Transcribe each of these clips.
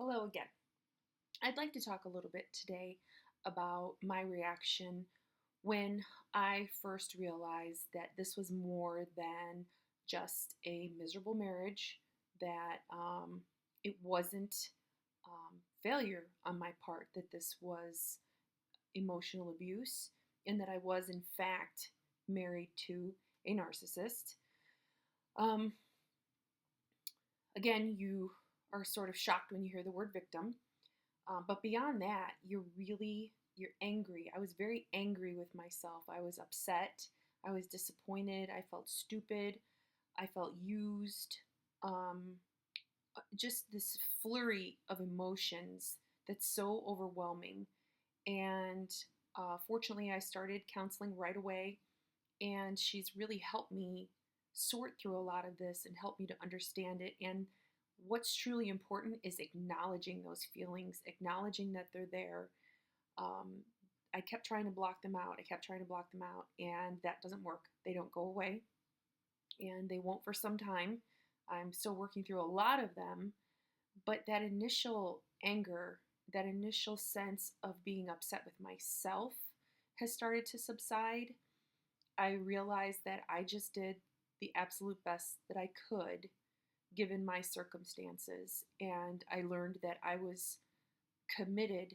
Hello again. I'd like to talk a little bit today about my reaction when I first realized that this was more than just a miserable marriage, that it wasn't failure on my part, that this was emotional abuse, and that I was, in fact, married to a narcissist. Um, Again, you are sort of shocked when you hear the word victim. But beyond that, you're angry. I was very angry with myself. I was upset. I was disappointed. I felt stupid. I felt used. Um, just this flurry of emotions that's so overwhelming. And fortunately, I started counseling right away, and she's really helped me sort through a lot of this and help me to understand it. And what's truly important is acknowledging those feelings, acknowledging that they're there. Um, I kept trying to block them out. I kept trying to block them out, and that doesn't work. They don't go away, and they won't for some time. I'm still working through a lot of them, but that initial anger, that initial sense of being upset with myself has started to subside. I realized that I just did the absolute best that I could given my circumstances. And I learned that I was committed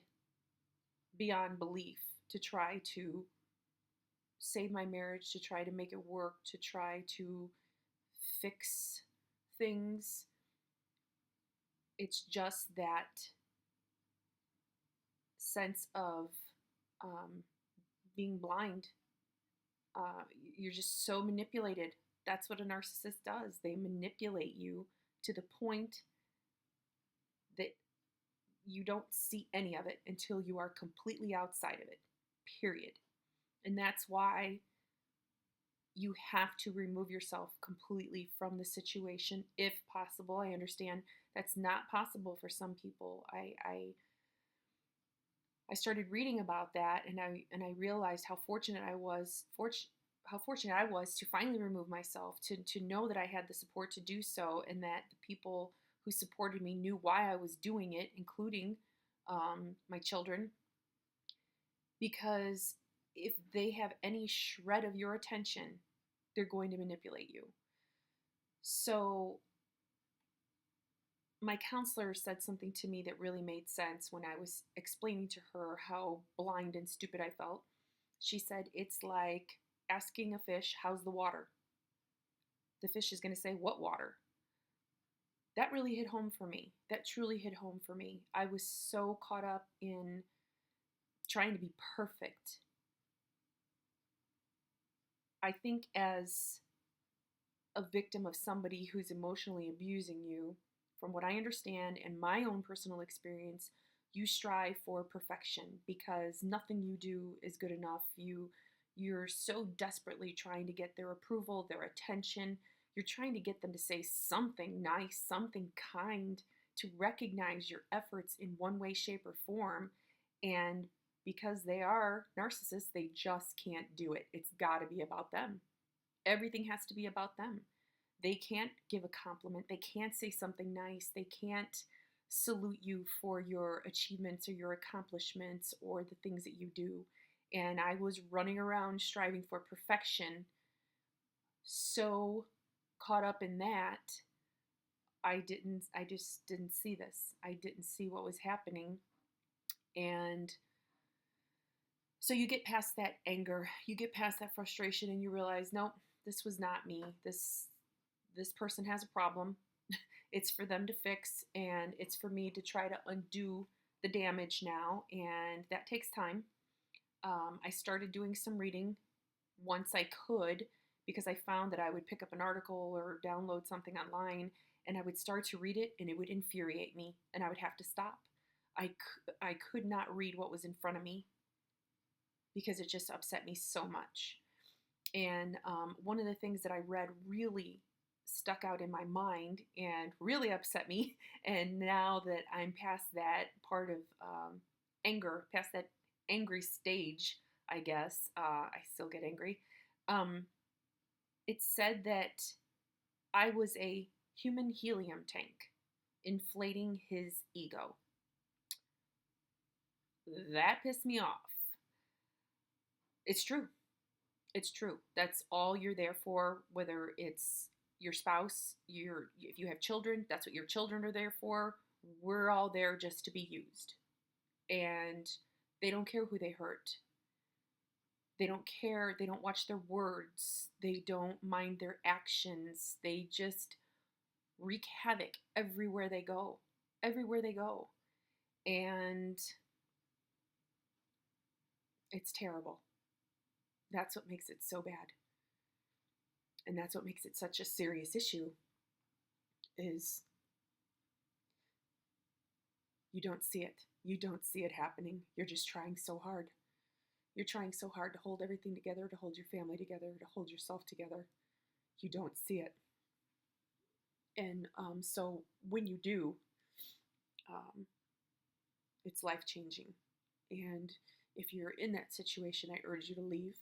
beyond belief to try to save my marriage, to try to make it work, to try to fix things. It's just that sense of um, being blind. You're just so manipulated. That's what a narcissist does. They manipulate you to the point that you don't see any of it until you are completely outside of it, period. And that's why you have to remove yourself completely from the situation if possible. I understand that's not possible for some people. I started reading about that, and I realized how fortunate I was to finally remove myself, to know that I had the support to do so, and that the people who supported me knew why I was doing it, including my children. Because if they have any shred of your attention, they're going to manipulate you. So my counselor said something to me that really made sense when I was explaining to her how blind and stupid I felt. She said, it's like asking a fish, how's the water? The fish is going to say, what water? That really hit home for me. That truly hit home for me. I was so caught up in trying to be perfect. I think as a victim of somebody who's emotionally abusing you, from what I understand and my own personal experience, you strive for perfection because nothing you do is good enough. You're so desperately trying to get their approval, their attention. You're trying to get them to say something nice, something kind, to recognize your efforts in one way, shape, or form. And because they are narcissists, they just can't do it. It's got to be about them. Everything has to be about them. They can't give a compliment. They can't say something nice. They can't salute you for your achievements or your accomplishments or the things that you do. And I was running around striving for perfection, so caught up in that, I just didn't see this. I didn't see what was happening. And so you get past that anger, you get past that frustration, and you realize, nope, this was not me. This person has a problem. It's for them to fix, and it's for me to try to undo the damage now, and that takes time. I started doing some reading once I could, because I found that I would pick up an article or download something online, and I would start to read it, and it would infuriate me, and I would have to stop. I could not read what was in front of me because it just upset me so much. And one of the things that I read really stuck out in my mind and really upset me. And now that I'm past that part of anger, past that angry stage, I guess, I still get angry. It said that I was a human helium tank. inflating his ego. That pissed me off. It's true. It's true. That's all you're there for, whether it's your spouse, if you have children, that's what your children are there for. We're all there just to be used. And they don't care who they hurt. They don't care. They don't watch their words. They don't mind their actions. They just wreak havoc everywhere they go. Everywhere they go. And it's terrible. That's what makes it so bad. And that's what makes it such a serious issue, is you don't see it. You don't see it happening. You're just trying so hard. You're trying so hard to hold everything together, to hold your family together, to hold yourself together. You don't see it. And so when you do, it's life-changing. And if you're in that situation, I urge you to leave.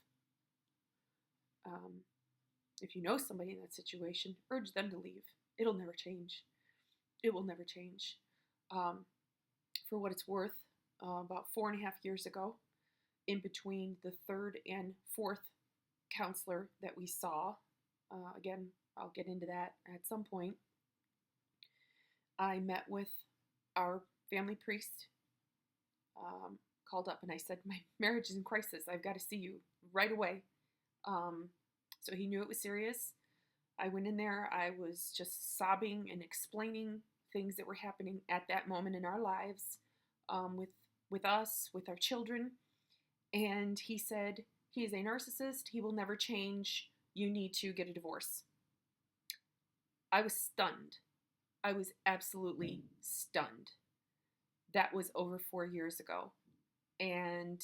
If you know somebody in that situation, urge them to leave. It'll never change. It will never change. For what it's worth, about 4.5 years ago, in between the third and fourth counselor that we saw, again, I'll get into that at some point, I met with our family priest, called up and I said, my marriage is in crisis. I've got to see you right away. So he knew it was serious. I went in there. I was just sobbing and explaining things that were happening at that moment in our lives, with us, with our children. And he said, he is a narcissist. He will never change. You need to get a divorce. I was stunned. I was absolutely stunned. That was over 4 years ago. And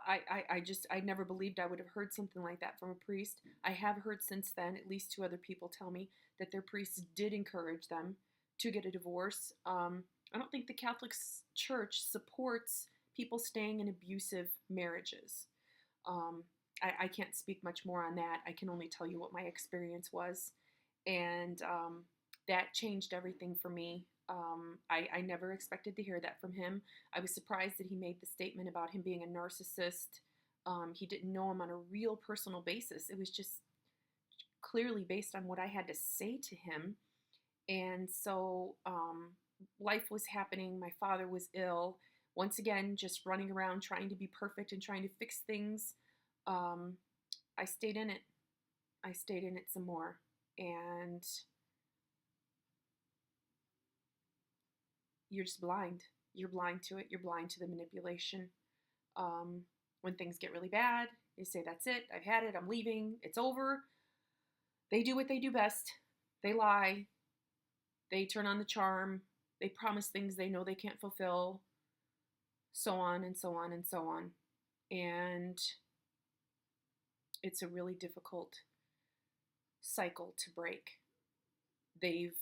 I never believed I would have heard something like that from a priest. I have heard since then, at least 2 other people tell me that their priests did encourage them to get a divorce. I don't think the Catholic Church supports people staying in abusive marriages. I can't speak much more on that. I can only tell you what my experience was. And that changed everything for me. I never expected to hear that from him. I was surprised that he made the statement about him being a narcissist. He didn't know him on a real personal basis. It was just clearly based on what I had to say to him. And so life was happening. My father was ill. Once again, just running around trying to be perfect and trying to fix things. I stayed in it. I stayed in it some more. And you're just blind. You're blind to it. You're blind to the manipulation. When things get really bad, you say, that's it. I've had it. I'm leaving. It's over. They do what they do best. They lie. They turn on the charm. They promise things they know they can't fulfill. So on and so on and so on. And it's a really difficult cycle to break. They've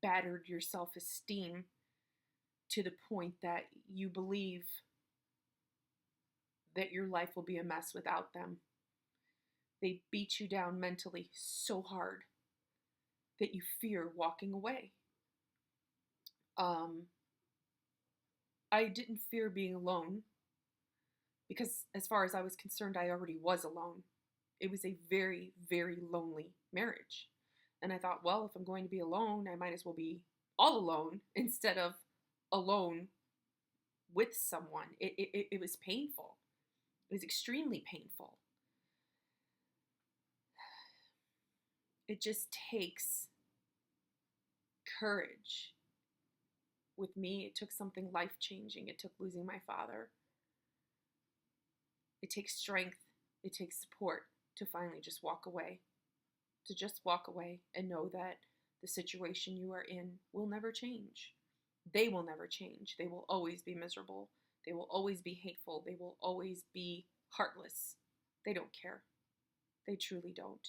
battered your self-esteem to the point that you believe that your life will be a mess without them. They beat you down mentally so hard that you fear walking away. I didn't fear being alone because as far as I was concerned, I already was alone. It was a very, very lonely marriage. And I thought, well, if I'm going to be alone, I might as well be all alone instead of alone with someone. It was painful. It was extremely painful. It just takes courage. With me, it took something life-changing. It took losing my father. It takes strength. It takes support to finally just walk away. To just walk away and know that the situation you are in will never change. They will never change. They will always be miserable. They will always be hateful. They will always be heartless. They don't care. They truly don't.